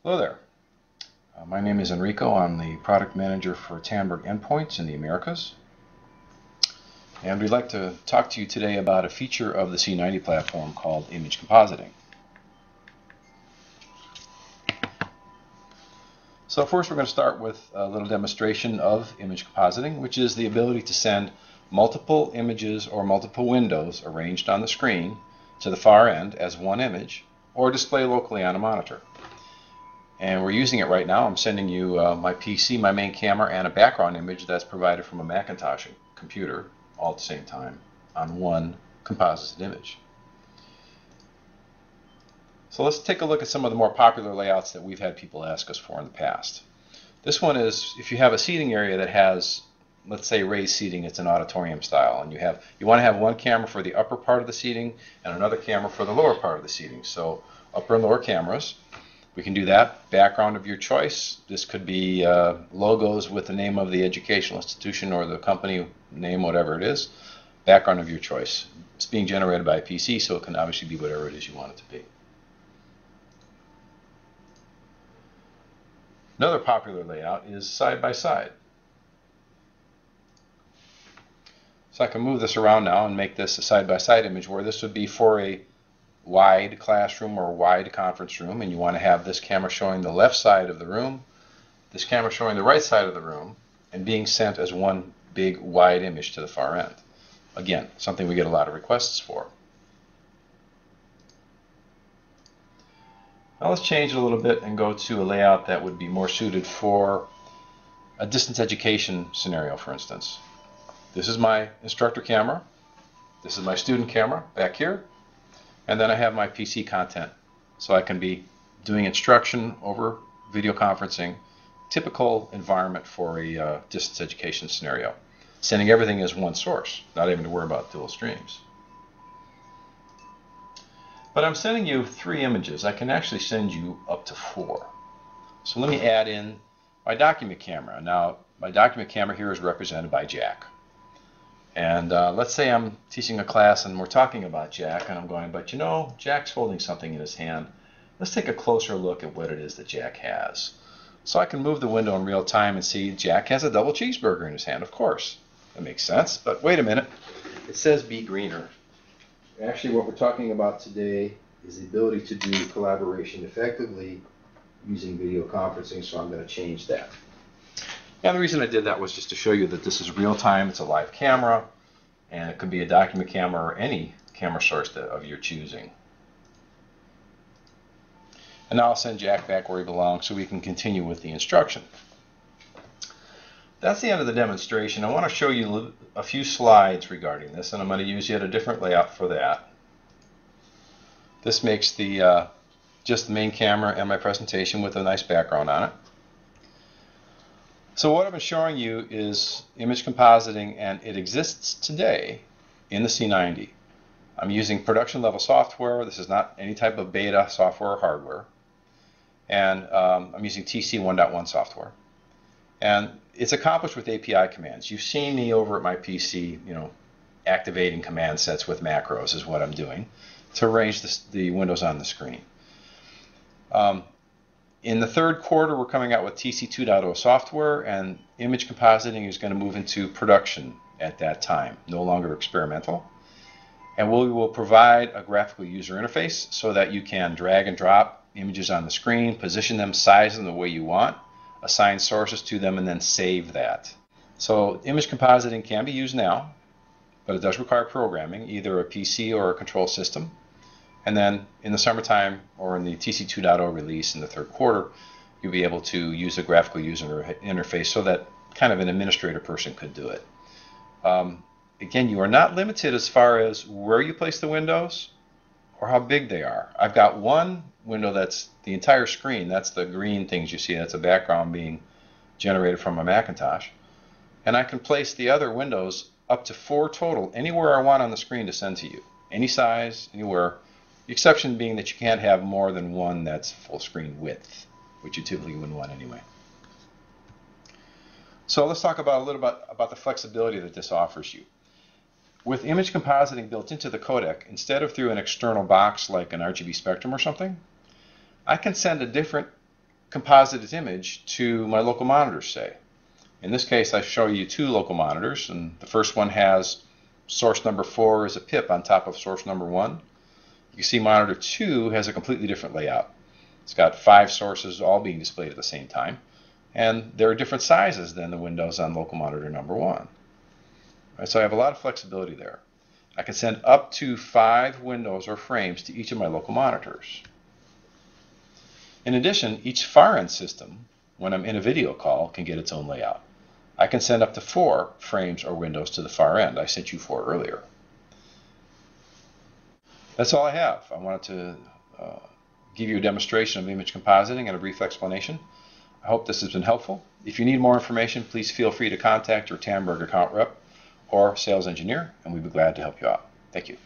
Hello there. My name is Enrico. I'm the product manager for TANDBERG Endpoints in the Americas. And we'd like to talk to you today about a feature of the C90 platform called image compositing. So first we're going to start with a little demonstration of image compositing, which is the ability to send multiple images or multiple windows arranged on the screen to the far end as one image or display locally on a monitor. And we're using it right now. I'm sending you my PC, my main camera, and a background image that's provided from a Macintosh computer all at the same time on one composite image. So let's take a look at some of the more popular layouts that we've had people ask us for in the past. This one is if you have a seating area that has, let's say, raised seating. It's an auditorium style, and you want to have one camera for the upper part of the seating and another camera for the lower part of the seating. So upper and lower cameras. We can do that. Background of your choice. This could be logos with the name of the educational institution or the company name, whatever it is. Background of your choice. It's being generated by a PC, so it can obviously be whatever it is you want it to be. Another popular layout is side by side. So I can move this around now and make this a side by side image where this would be for a wide classroom or wide conference room, and you want to have this camera showing the left side of the room, this camera showing the right side of the room, and being sent as one big wide image to the far end. Again, something we get a lot of requests for. Now let's change it a little bit and go to a layout that would be more suited for a distance education scenario, for instance. This is my instructor camera. This is my student camera back here. And then I have my PC content, so I can be doing instruction over video conferencing, typical environment for a distance education scenario. Sending everything as one source, not having to worry about dual streams. But I'm sending you 3 images. I can actually send you up to 4. So let me add in my document camera. Now, my document camera here is represented by Jack. And let's say I'm teaching a class and we're talking about Jack, and I'm going, but you know, Jack's holding something in his hand. Let's take a closer look at what it is that Jack has. So I can move the window in real time and see Jack has a double cheeseburger in his hand, of course. That makes sense, but wait a minute. It says be greener. Actually, what we're talking about today is the ability to do collaboration effectively using video conferencing, so I'm going to change that. And the reason I did that was just to show you that this is real time, it's a live camera, and it could be a document camera or any camera source of your choosing. And now I'll send Jack back where he belongs so we can continue with the instruction. That's the end of the demonstration. I want to show you a few slides regarding this, and I'm going to use yet a different layout for that. This makes the just the main camera and my presentation with a nice background on it. So what I've been showing you is image compositing, and it exists today in the C90. I'm using production level software. This is not any type of beta software or hardware. And I'm using TC 1.1 software. And it's accomplished with API commands. You've seen me over at my PC, activating command sets with macros is what I'm doing to arrange the windows on the screen. In the third quarter, we're coming out with TC 2.0 software, and image compositing is going to move into production at that time, no longer experimental. And we will provide a graphical user interface so that you can drag and drop images on the screen, position them, size them the way you want, assign sources to them, and then save that. So image compositing can be used now, but it does require programming, either a PC or a control system. And then in the summertime or in the TC 2.0 release in the third quarter, you'll be able to use a graphical user interface so that kind of an administrator person could do it. Again, you are not limited as far as where you place the windows or how big they are. I've got one window that's the entire screen. That's the green things you see. That's a background being generated from a Macintosh. And I can place the other windows up to 4 total, anywhere I want on the screen to send to you. Any size, anywhere. The exception being that you can't have more than one that's full screen width, which you typically wouldn't want anyway. So let's talk about a little bit about the flexibility that this offers you. With image compositing built into the codec, instead of through an external box like an RGB Spectrum or something, I can send a different composited image to my local monitors, say. In this case, I show you two local monitors, and the first one has source number 4 as a pip on top of source number 1. You can see monitor 2 has a completely different layout. It's got 5 sources all being displayed at the same time, and there are different sizes than the windows on local monitor number 1. Right, so I have a lot of flexibility there. I can send up to 5 windows or frames to each of my local monitors. In addition, each far end system, when I'm in a video call, can get its own layout. I can send up to 4 frames or windows to the far end. I sent you 4 earlier. That's all I have. I wanted to give you a demonstration of image compositing and a brief explanation. I hope this has been helpful. If you need more information, please feel free to contact your TANDBERG account rep or sales engineer, and we'd be glad to help you out. Thank you.